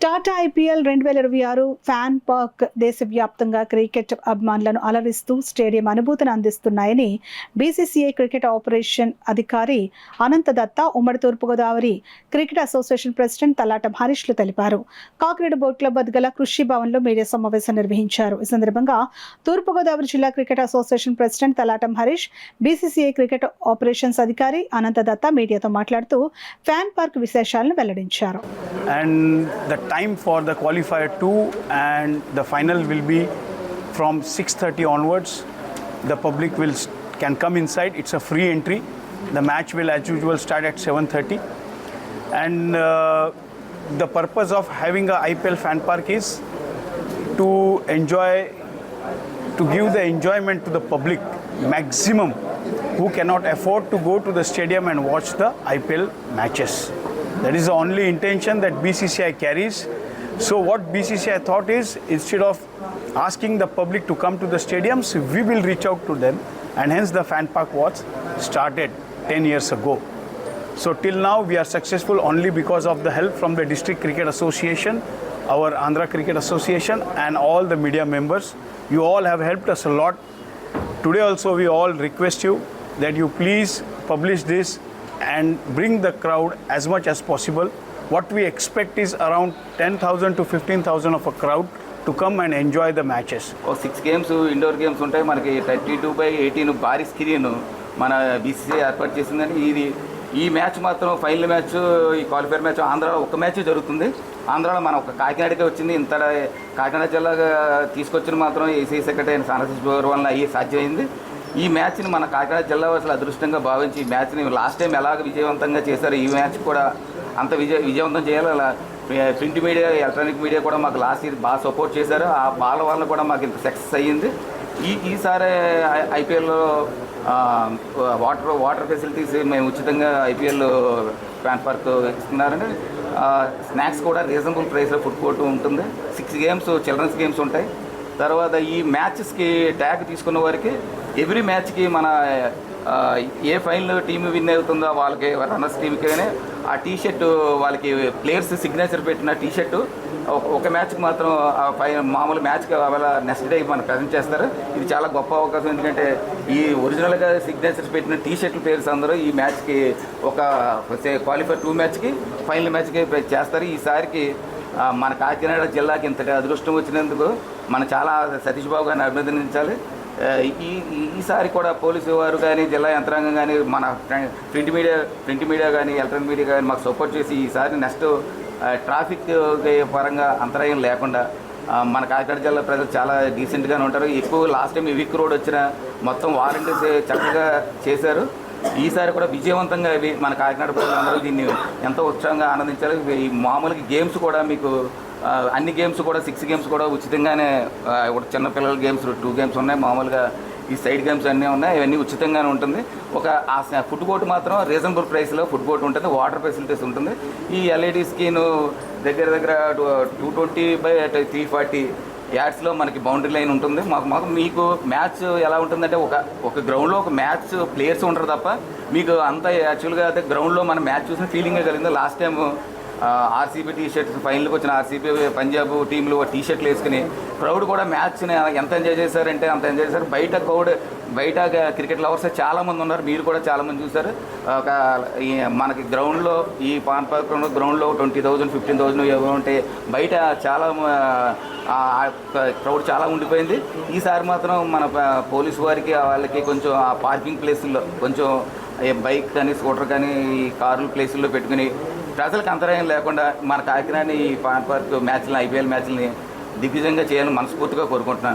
Tata IPL 2026 fan park దేశవ్యాప్తంగా cricket అభిమానులను అలరిస్తూ stadium అనుభూతిని అందిస్తున్నాయని బీసీసీఐ క్రికెట్ ఆపరేషన్ అధికారి అనంత దత్తా ఉమ్మడి తూర్పుగోదావరి క్రికెట్ అసోసియేషన్ ప్రెసిడెంట్ తలాటం హరీష్లు తెలిపారు. కాకినాడ బోట్ క్లబ్ వద్ద గల కృషి భవన్లో మీడియా సమావేశం నిర్వహించారు. ఈ సందర్భంగా తూర్పుగోదావరి జిల్లా cricket association president Talatam Harish, BCCI cricket operations అధికారి అనంత దత్తా మీడియాతో మాట్లాడుతూ ఫ్యాన్ పార్క్ విశేషాలను వెల్లడించారు. Time for the qualifier 2 and the final will be from 6:30 onwards. The public can come inside. It's a free entry. The match will as usual start at 7:30 and the purpose of having a IPL fan park is to give the enjoyment to the public maximum who cannot afford to go to the stadium and watch the IPL matches. That is the only intention that BCCI carries. So what BCCI thought is, instead of asking the public to come to the stadiums, we will reach out to them, and hence the fan park was started 10 years ago. So till now we are successful only because of the help from the District Cricket Association, our Andhra Cricket Association, and all the media members. You all have helped us a lot. Today also we all request you that you please publish this and bring the crowd as much as possible. What we expect is around 10,000 to 15,000 of a crowd to come and enjoy the matches. 6 games indoor games ఉంటాయి. మనకి 32/18 భారీ screen మన BCC ఏర్పాటు చేసిందని. ఈ match మాత్రం final match, ఈ qualifier match ఆంధ్రాలో ఒక మ్యాచ్ జరుగుతుంది. ఆంధ్రాలో మన ఒక కాకినాడకే వచ్చింది. ఇంత కాకినాడ జిల్లాగా తీసుకొచ్చిన మాత్రం ఏసీ సెక్రటరీ అయిన సానసీస్ వల్ల అయ్యి సాధ్యమైంది. ఈ మ్యాచ్ని మన కాకినాడ జిల్లా అసలు అదృష్టంగా భావించి ఈ మ్యాచ్ని లాస్ట్ టైం ఎలాగ విజయవంతంగా చేశారు, ఈ మ్యాచ్ కూడా అంత విజయవంతం చేయాలి. అలా ప్రింట్ మీడియా, ఎలక్ట్రానిక్ మీడియా కూడా మాకు లాస్ట్ ఇయర్ బాగా సపోర్ట్ చేశారు. ఆ బాల వల్ల కూడా మాకు ఇంత సక్సెస్ అయ్యింది. ఈసారి ఐపీఎల్లో వాటర్ ఫెసిలిటీస్ మేము ఉచితంగా ఐపీఎల్ ఫ్యాన్ పార్క్ ఇస్తున్నారని. స్నాక్స్ కూడా రీజనబుల్ ప్రైస్లో ఫుడ్ కోర్టు ఉంటుంది. 6 గేమ్స్ చిల్డ్రన్స్ గేమ్స్ ఉంటాయి. తర్వాత ఈ మ్యాచెస్కి ట్యాగ్ తీసుకున్న వారికి ఎవ్రీ మ్యాచ్కి మన ఏ ఫైనల్ టీమ్ విన్ అవుతుందో వాళ్ళకి, రన్నర్స్ టీమ్కి ఆ టీషర్ట్, వాళ్ళకి ప్లేయర్స్ సిగ్నేచర్ పెట్టిన టీషర్ట్ ఒక మ్యాచ్కి మాత్రం మామూలు మ్యాచ్కి నెక్స్ట్ డే మనకు ప్రజెంట్ చేస్తారు. ఇది చాలా గొప్ప అవకాశం. ఎందుకంటే ఈ ఒరిజినల్గా సిగ్నేచర్స్ పెట్టిన టీషర్ట్ ప్లేయర్స్ అందరూ ఈ మ్యాచ్కి ఒక క్వాలిఫైర్ 2 మ్యాచ్కి ఫైనల్ మ్యాచ్కి చేస్తారు. ఈసారికి మన కాకినాడ జిల్లాకి ఇంతటి అదృష్టం వచ్చినందుకు మనం చాలా సతీష్ బాబు గారిని అభినందించాలి. ఈసారి కూడా పోలీసు వారు కానీ, జిల్లా యంత్రాంగం కానీ, మన ప్రింట్ మీడియా కానీ, ఎలక్ట్రానిక్ మీడియా కానీ మాకు సపోర్ట్ చేసి ఈసారి నెక్స్ట్ ట్రాఫిక్ పరంగా అంతరాయం లేకుండా మన కాకినాడ జిల్లా ప్రజలు చాలా డీసెంట్గానే ఉంటారు. ఎక్కువ లాస్ట్ టైం విక్ రోడ్ వచ్చిన మొత్తం వాలంటీర్స్ చక్కగా చేశారు. ఈసారి కూడా విజయవంతంగా మన కాకినాడ ప్రజలందరూ దీన్ని ఎంతో ఉత్సాహంగా ఆనందించారు. ఈ మామూలుగా గేమ్స్ కూడా మీకు అన్ని గేమ్స్ కూడా 6 గేమ్స్ కూడా ఉచితంగానే, చిన్నపిల్లల గేమ్స్ 2 గేమ్స్ ఉన్నాయి. మామూలుగా ఈ సైడ్ గేమ్స్ అన్నీ ఉన్నాయి. ఇవన్నీ ఉచితంగానే ఉంటుంది. ఫుడ్ కోర్ట్ మాత్రం రీజనబుల్ ప్రైస్లో ఫుడ్ కోర్ట్ ఉంటుంది. వాటర్ ఫెసిలిటీస్ ఉంటుంది. ఈ ఎల్ఈడి స్క్రీన్ దగ్గర 220/340 యాడ్స్లో మనకి బౌండరీ లైన్ ఉంటుంది. మీకు మ్యాచ్ ఎలా ఉంటుందంటే ఒక గ్రౌండ్లో ఒక మ్యాచ్ ప్లేయర్స్ ఉంటారు తప్ప మీకు అంత యాక్చువల్గా అయితే గ్రౌండ్లో మనం మ్యాచ్ చూసిన ఫీలింగే కలిగింది. లాస్ట్ టైం ఆర్సీబీ టీషర్ట్స్ ఫైనల్కి వచ్చిన ఆర్సీబీ పంజాబ్ టీంలు టీషర్ట్లు వేసుకుని క్రౌడ్ కూడా మ్యాచ్ని ఎంత ఎంజాయ్ చేశారంటే అంత ఎంజాయ్ చేశారు. బయట క్రికెట్ లవర్స్ చాలామంది ఉన్నారు. మీరు కూడా చాలామంది చూశారు. మనకి గ్రౌండ్లో ఈ పాన్ పార్క్ గ్రౌండ్లో 20,000 15,000 ఏవో ఉంటే బయట చాలా క్రౌడ్ చాలా ఉండిపోయింది. ఈసారి మాత్రం మన పోలీసు వారికి వాళ్ళకి కొంచెం ఆ పార్కింగ్ ప్లేసుల్లో కొంచెం బైక్ కానీ, స్కూటర్ కానీ, ఈ కార్ల ప్లేసుల్లో పెట్టుకుని ప్రజలకు అంతరాయం లేకుండా మన కాకినాడ ఈ పాన్ పార్క్ మ్యాచ్లని, ఐపీఎల్ మ్యాచ్లని దిగ్విజయంగా చేయాలని మనస్ఫూర్తిగా కోరుకుంటున్నాను.